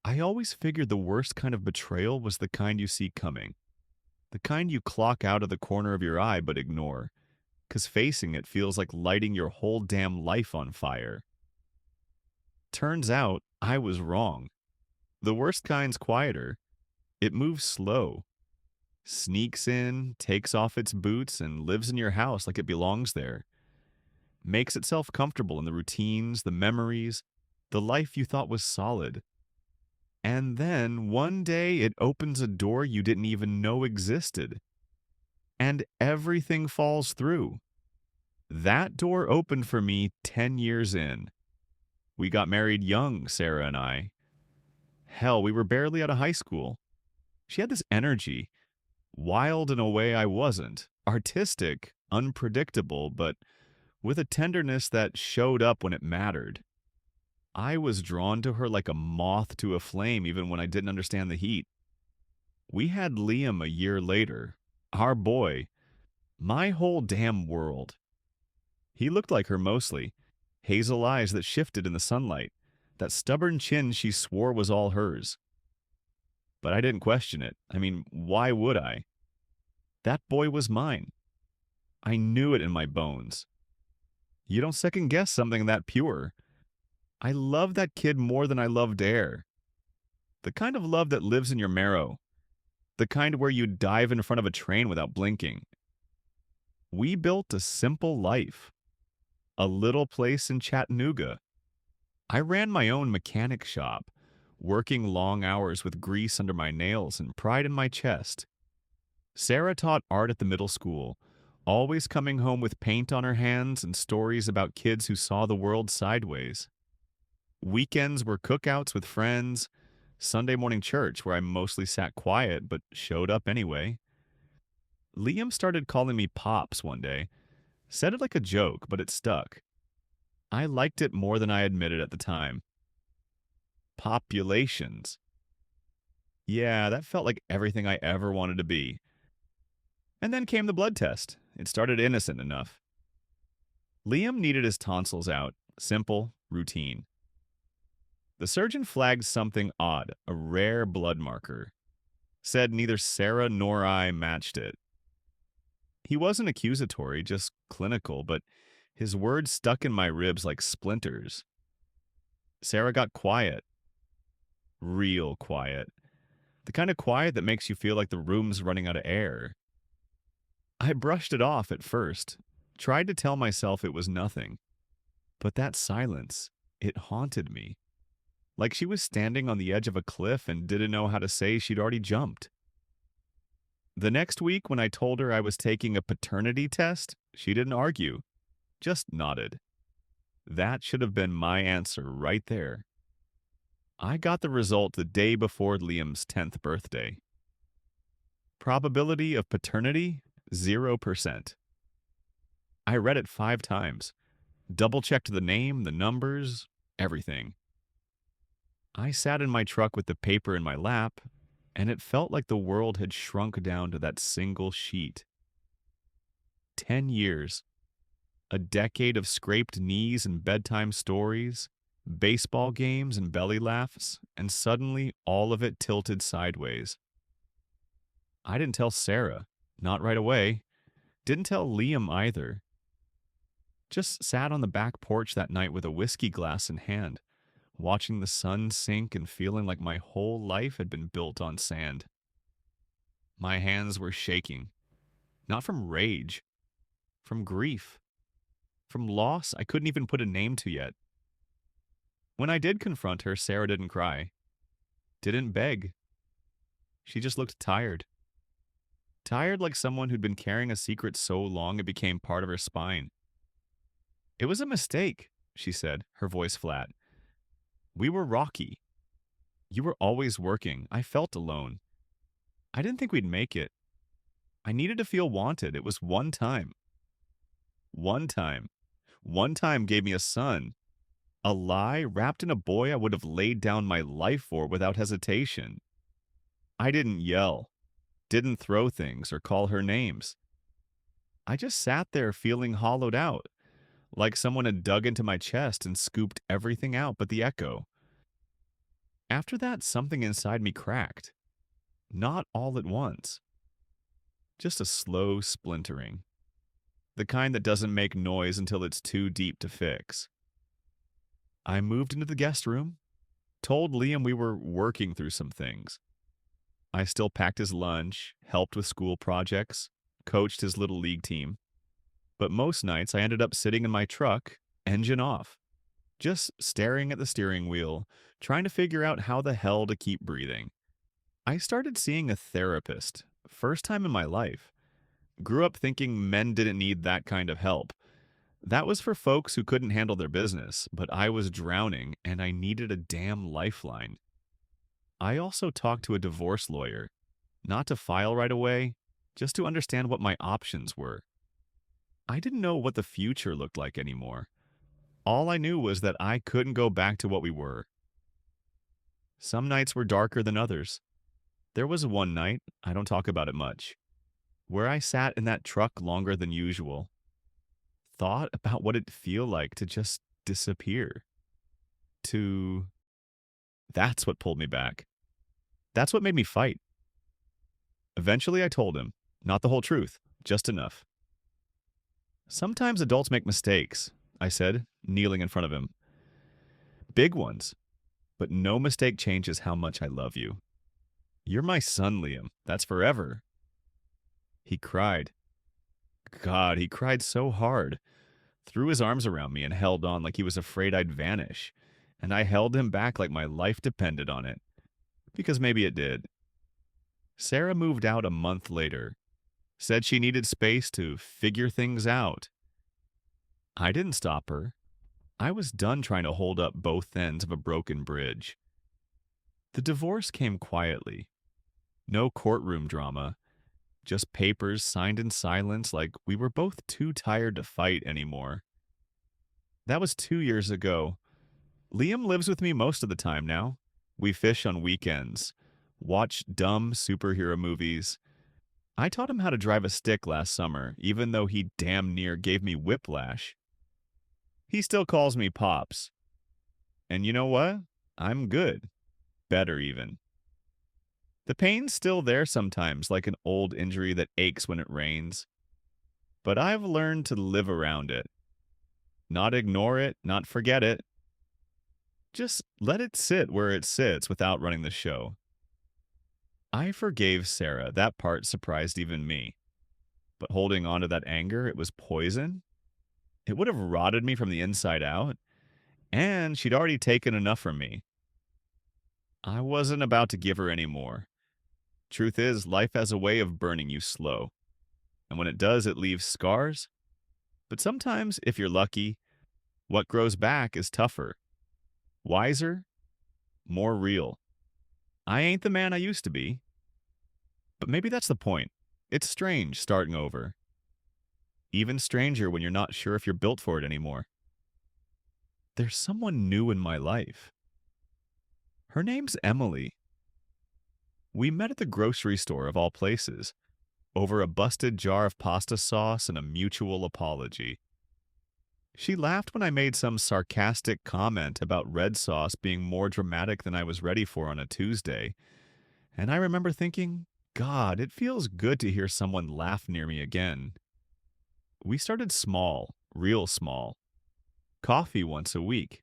I always figured the worst kind of betrayal was the kind you see coming, the kind you clock out of the corner of your eye but ignore, because facing it feels like lighting your whole damn life on fire. Turns out, I was wrong. The worst kind's quieter. It moves slow, sneaks in, takes off its boots, and lives in your house like it belongs there. Makes itself comfortable in the routines, the memories, the life you thought was solid. And then one day it opens a door you didn't even know existed, and everything falls through. That door opened for me 10 years in. We got married young, Sarah and I. Hell, we were barely out of high school. She had this energy, wild in a way I wasn't, artistic, unpredictable, but with a tenderness that showed up when it mattered. I was drawn to her like a moth to a flame even when I didn't understand the heat. We had Liam a year later, our boy, my whole damn world. He looked like her mostly, hazel eyes that shifted in the sunlight, that stubborn chin she swore was all hers. But I didn't question it. I mean, why would I? That boy was mine. I knew it in my bones. You don't second guess something that pure. I love that kid more than I loved air. The kind of love that lives in your marrow. The kind where you dive in front of a train without blinking. We built a simple life. A little place in Chattanooga. I ran my own mechanic shop, working long hours with grease under my nails and pride in my chest. Sarah taught art at the middle school, always coming home with paint on her hands and stories about kids who saw the world sideways. Weekends were cookouts with friends, Sunday morning church where I mostly sat quiet but showed up anyway. Liam started calling me Pops one day. Said it like a joke, but it stuck. I liked it more than I admitted at the time. Populations. Yeah, that felt like everything I ever wanted to be. And then came the blood test. It started innocent enough. Liam needed his tonsils out. Simple, routine. The surgeon flagged something odd, a rare blood marker. Said neither Sarah nor I matched it. He wasn't accusatory, just clinical, but his words stuck in my ribs like splinters. Sarah got quiet. Real quiet. The kind of quiet that makes you feel like the room's running out of air. I brushed it off at first, tried to tell myself it was nothing. But that silence, it haunted me. Like she was standing on the edge of a cliff and didn't know how to say she'd already jumped. The next week, when I told her I was taking a paternity test, she didn't argue, just nodded. That should have been my answer right there. I got the result the day before Liam's 10th birthday. Probability of paternity? 0%. I read it 5 times, double checked the name, the numbers, everything. I sat in my truck with the paper in my lap, and it felt like the world had shrunk down to that single sheet. 10 years. A decade of scraped knees and bedtime stories, baseball games and belly laughs, and suddenly all of it tilted sideways. I didn't tell Sarah, not right away. Didn't tell Liam either. Just sat on the back porch that night with a whiskey glass in hand, watching the sun sink and feeling like my whole life had been built on sand. My hands were shaking, not from rage, from grief, from loss I couldn't even put a name to yet. When I did confront her, Sarah didn't cry, didn't beg. She just looked tired. Tired like someone who'd been carrying a secret so long it became part of her spine. It was a mistake, she said, her voice flat. We were rocky. You were always working. I felt alone. I didn't think we'd make it. I needed to feel wanted. It was one time. One time. One time gave me a son. A lie wrapped in a boy I would have laid down my life for without hesitation. I didn't yell, didn't throw things or call her names. I just sat there feeling hollowed out, like someone had dug into my chest and scooped everything out but the echo. After that, something inside me cracked. Not all at once, just a slow splintering. The kind that doesn't make noise until it's too deep to fix. I moved into the guest room, told Liam we were working through some things. I still packed his lunch, helped with school projects, coached his little league team. But most nights I ended up sitting in my truck, engine off, just staring at the steering wheel, trying to figure out how the hell to keep breathing. I started seeing a therapist, first time in my life. Grew up thinking men didn't need that kind of help. That was for folks who couldn't handle their business, but I was drowning and I needed a damn lifeline. I also talked to a divorce lawyer, not to file right away, just to understand what my options were. I didn't know what the future looked like anymore. All I knew was that I couldn't go back to what we were. Some nights were darker than others. There was one night, I don't talk about it much, where I sat in that truck longer than usual, thought about what it'd feel like to just disappear. To. That's what pulled me back. That's what made me fight. Eventually, I told him, not the whole truth, just enough. Sometimes adults make mistakes, I said, kneeling in front of him. Big ones, but no mistake changes how much I love you. You're my son, Liam. That's forever. He cried. God, he cried so hard. Threw his arms around me and held on like he was afraid I'd vanish. And I held him back like my life depended on it. Because maybe it did. Sarah moved out a month later. Said she needed space to figure things out. I didn't stop her. I was done trying to hold up both ends of a broken bridge. The divorce came quietly. No courtroom drama. Just papers signed in silence like we were both too tired to fight anymore. That was 2 years ago. Liam lives with me most of the time now. We fish on weekends, watch dumb superhero movies. I taught him how to drive a stick last summer, even though he damn near gave me whiplash. He still calls me Pops. And you know what? I'm good. Better even. The pain's still there sometimes, like an old injury that aches when it rains. But I've learned to live around it. Not ignore it, not forget it. Just let it sit where it sits without running the show. I forgave Sarah. That part surprised even me. But holding on to that anger, it was poison. It would have rotted me from the inside out. And she'd already taken enough from me. I wasn't about to give her any more. Truth is, life has a way of burning you slow. And when it does, it leaves scars. But sometimes, if you're lucky, what grows back is tougher, wiser, more real. I ain't the man I used to be. But maybe that's the point. It's strange starting over. Even stranger when you're not sure if you're built for it anymore. There's someone new in my life. Her name's Emily. We met at the grocery store of all places, over a busted jar of pasta sauce and a mutual apology. She laughed when I made some sarcastic comment about red sauce being more dramatic than I was ready for on a Tuesday, and I remember thinking, God, it feels good to hear someone laugh near me again. We started small, real small. Coffee once a week.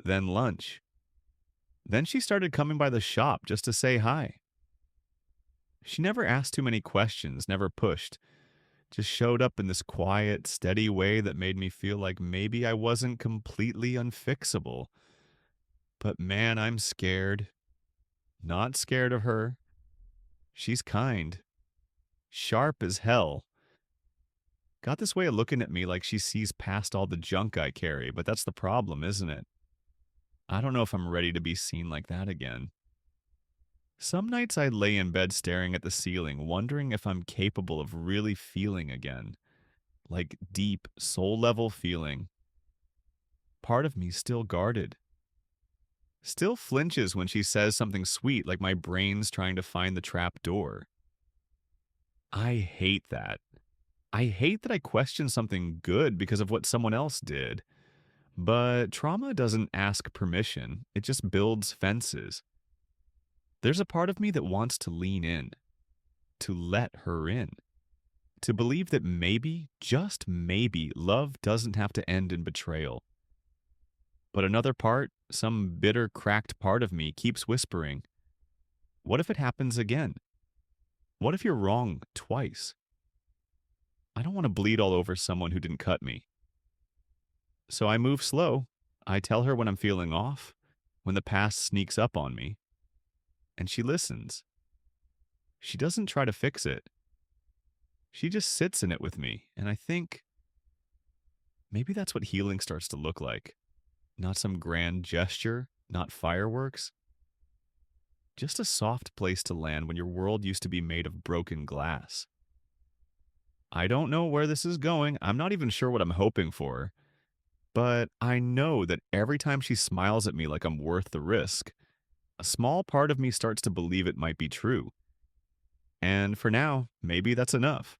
Then lunch. Then she started coming by the shop just to say hi. She never asked too many questions, never pushed. Just showed up in this quiet, steady way that made me feel like maybe I wasn't completely unfixable. But man, I'm scared. Not scared of her. She's kind. Sharp as hell. Got this way of looking at me like she sees past all the junk I carry, but that's the problem, isn't it? I don't know if I'm ready to be seen like that again. Some nights I lay in bed staring at the ceiling, wondering if I'm capable of really feeling again. Like deep, soul level feeling. Part of me still guarded. Still flinches when she says something sweet like my brain's trying to find the trap door. I hate that. I hate that I question something good because of what someone else did. But trauma doesn't ask permission, it just builds fences. There's a part of me that wants to lean in, to let her in, to believe that maybe, just maybe, love doesn't have to end in betrayal. But another part, some bitter, cracked part of me, keeps whispering, what if it happens again? What if you're wrong twice? I don't want to bleed all over someone who didn't cut me. So I move slow. I tell her when I'm feeling off, when the past sneaks up on me, and she listens. She doesn't try to fix it. She just sits in it with me, and I think maybe that's what healing starts to look like. Not some grand gesture, not fireworks, just a soft place to land when your world used to be made of broken glass. I don't know where this is going. I'm not even sure what I'm hoping for, but I know that every time she smiles at me like I'm worth the risk, a small part of me starts to believe it might be true. And for now, maybe that's enough.